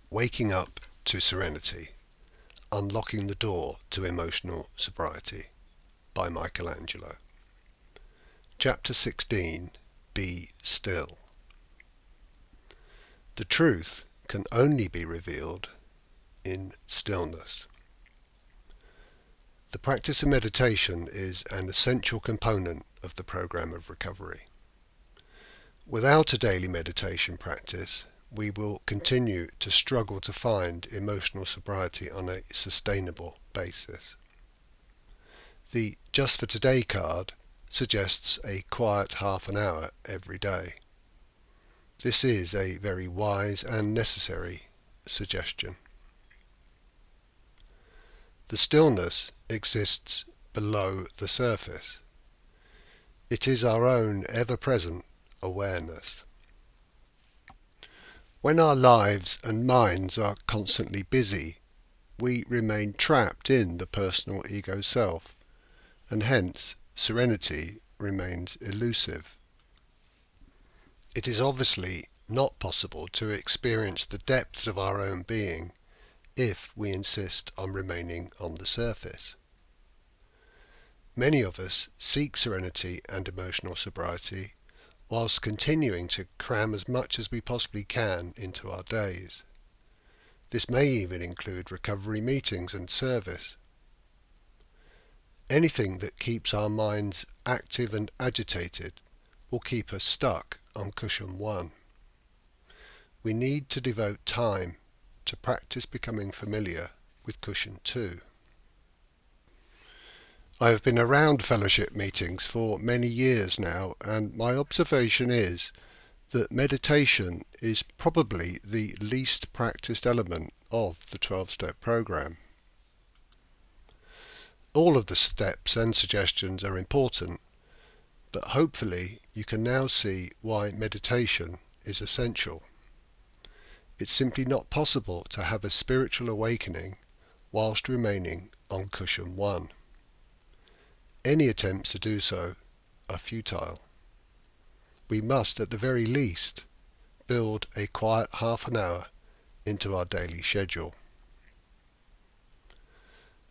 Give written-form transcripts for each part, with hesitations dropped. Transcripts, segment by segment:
Waking Up to Serenity, Unlocking the Door to Emotional Sobriety by Angelo. Chapter 16. Be Still. The truth can only be revealed in stillness. The practice of meditation is an essential component of the program of recovery. Without a daily meditation practice, we will continue to struggle to find emotional sobriety on a sustainable basis. The Just for Today card suggests a quiet half an hour every day. This is a very wise and necessary suggestion. The stillness exists below the surface. It is our own ever-present awareness. When our lives and minds are constantly busy, we remain trapped in the personal ego self, and hence serenity remains elusive. It is obviously not possible to experience the depths of our own being if we insist on remaining on the surface. Many of us seek serenity and emotional sobriety whilst continuing to cram as much as we possibly can into our days. This may even include recovery meetings and service. Anything that keeps our minds active and agitated will keep us stuck on cushion 1. We need to devote time to practice becoming familiar with cushion 2. I have been around fellowship meetings for many years now, and my observation is that meditation is probably the least practiced element of the 12-step program. All of the steps and suggestions are important, but hopefully you can now see why meditation is essential. It's simply not possible to have a spiritual awakening whilst remaining on cushion 1. Any attempts to do so are futile. We must, at the very least, build a quiet half an hour into our daily schedule.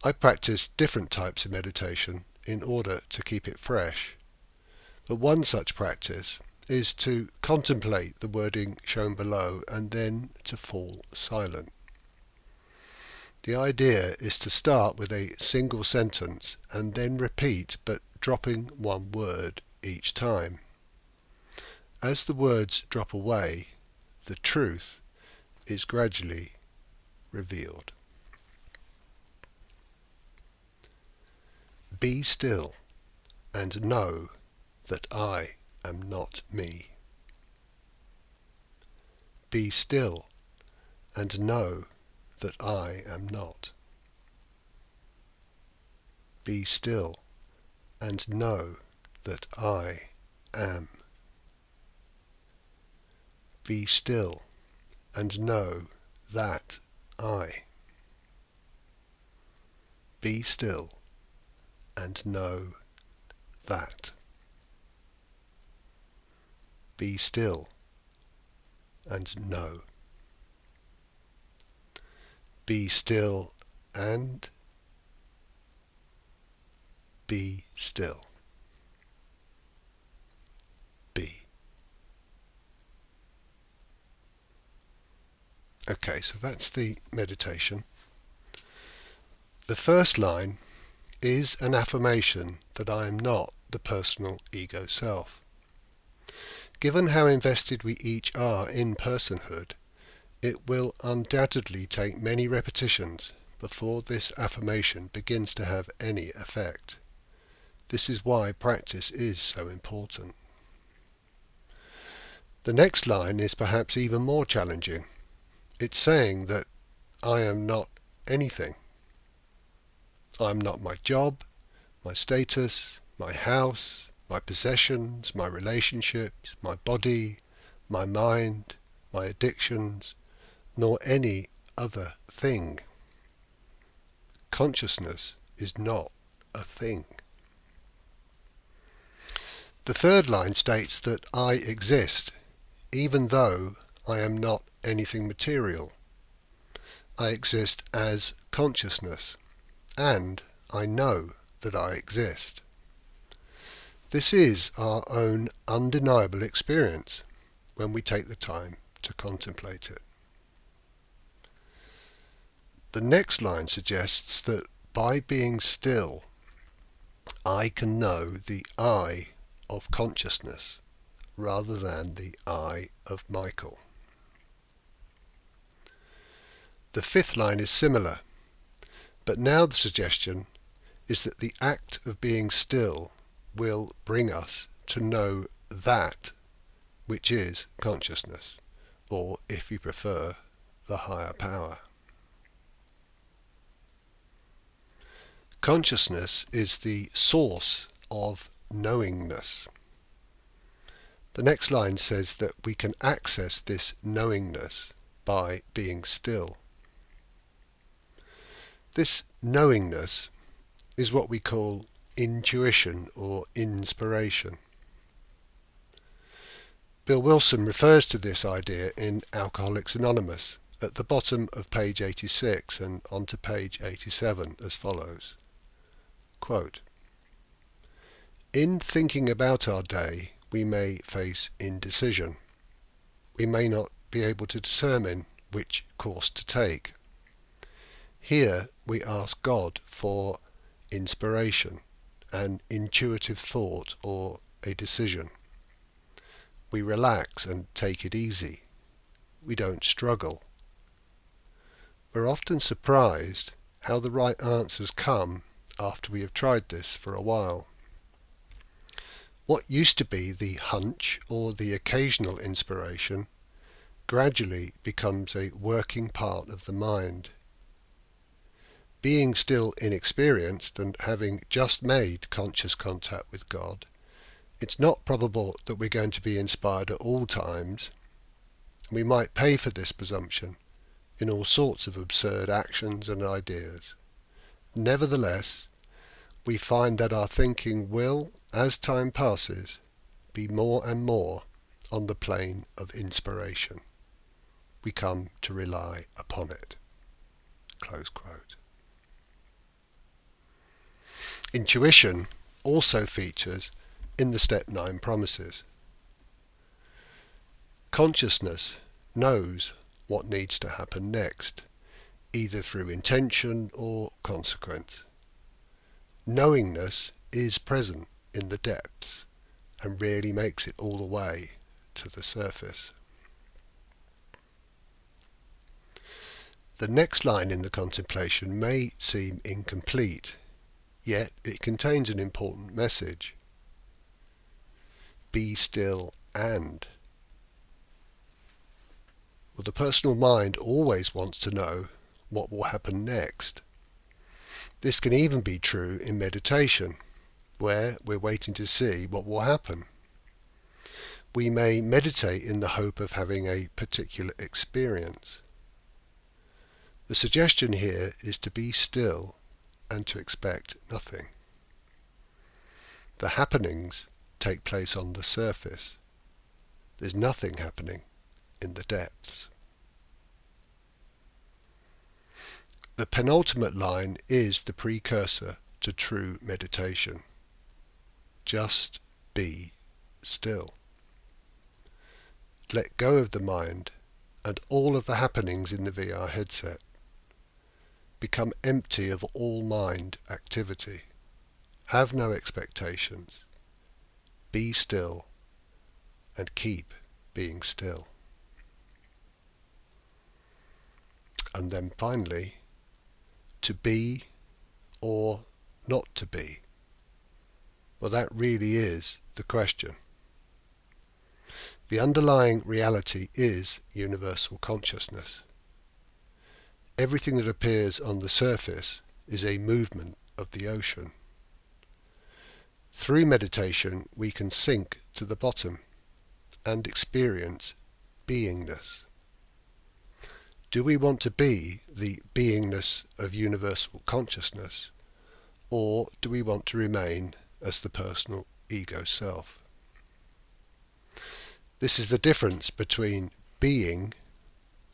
I practice different types of meditation in order to keep it fresh, but one such practice is to contemplate the wording shown below and then to fall silent. The idea is to start with a single sentence and then repeat, but dropping one word each time. As the words drop away, the truth is gradually revealed. Be still and know that I am not me. Be still and know that I am not. Be still and know that I am. Be still and know that I. Be still and know that. Be still and know. Be still and be still. Be. Okay, so that's the meditation. The first line is an affirmation that I am not the personal ego self. Given how invested we each are in personhood, it will undoubtedly take many repetitions before this affirmation begins to have any effect. This is why practice is so important. The next line is perhaps even more challenging. It's saying that I am not anything. I'm not my job, my status, my house, my possessions, my relationships, my body, my mind, my addictions, nor any other thing. Consciousness is not a thing. The third line states that I exist, even though I am not anything material. I exist as consciousness, and I know that I exist. This is our own undeniable experience when we take the time to contemplate it. The next line suggests that by being still, I can know the I of consciousness rather than the I of Michael. The fifth line is similar, but now the suggestion is that the act of being still will bring us to know that which is consciousness, or, if you prefer, the higher power. Consciousness is the source of knowingness. The next line says that we can access this knowingness by being still. This knowingness is what we call intuition or inspiration. Bill Wilson refers to this idea in Alcoholics Anonymous at the bottom of page 86 and onto page 87 as follows. Quote, "In thinking about our day, we may face indecision. We may not be able to determine which course to take. Here we ask God for inspiration, an intuitive thought or a decision. We relax and take it easy. We don't struggle. We're often surprised how the right answers come after we have tried this for a while. What used to be the hunch or the occasional inspiration gradually becomes a working part of the mind. Being still inexperienced and having just made conscious contact with God, it's not probable that we're going to be inspired at all times. We might pay for this presumption in all sorts of absurd actions and ideas. Nevertheless, we find that our thinking will, as time passes, be more and more on the plane of inspiration. We come to rely upon it." Close quote. Intuition also features in the Step 9 promises. Consciousness knows what needs to happen next, either through intention or consequence. Knowingness is present in the depths and rarely makes it all the way to the surface. The next line in the contemplation may seem incomplete, yet it contains an important message. Be still and. Well, the personal mind always wants to know what will happen next. This can even be true in meditation, where we're waiting to see what will happen. We may meditate in the hope of having a particular experience. The suggestion here is to be still and to expect nothing. The happenings take place on the surface. There's nothing happening in the depths. The penultimate line is the precursor to true meditation. Just be still. Let go of the mind and all of the happenings in the VR headset. Become empty of all mind activity. Have no expectations. Be still and keep being still. And then finally, to be or not to be. Well, that really is the question. The underlying reality is universal consciousness. Everything that appears on the surface is a movement of the ocean. Through meditation, we can sink to the bottom and experience beingness. Do we want to be the beingness of universal consciousness, or do we want to remain as the personal ego self? This is the difference between being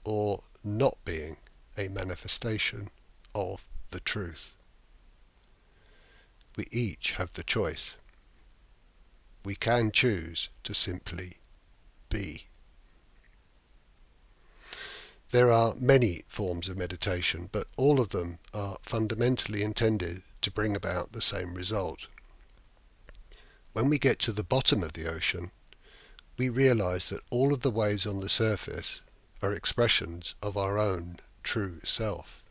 or not being, a manifestation of the truth. We each have the choice. We can choose to simply be. There are many forms of meditation, but all of them are fundamentally intended to bring about the same result. When we get to the bottom of the ocean, we realize that all of the waves on the surface are expressions of our own true self.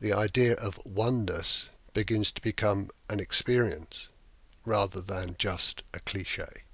The idea of oneness begins to become an experience rather than just a cliche.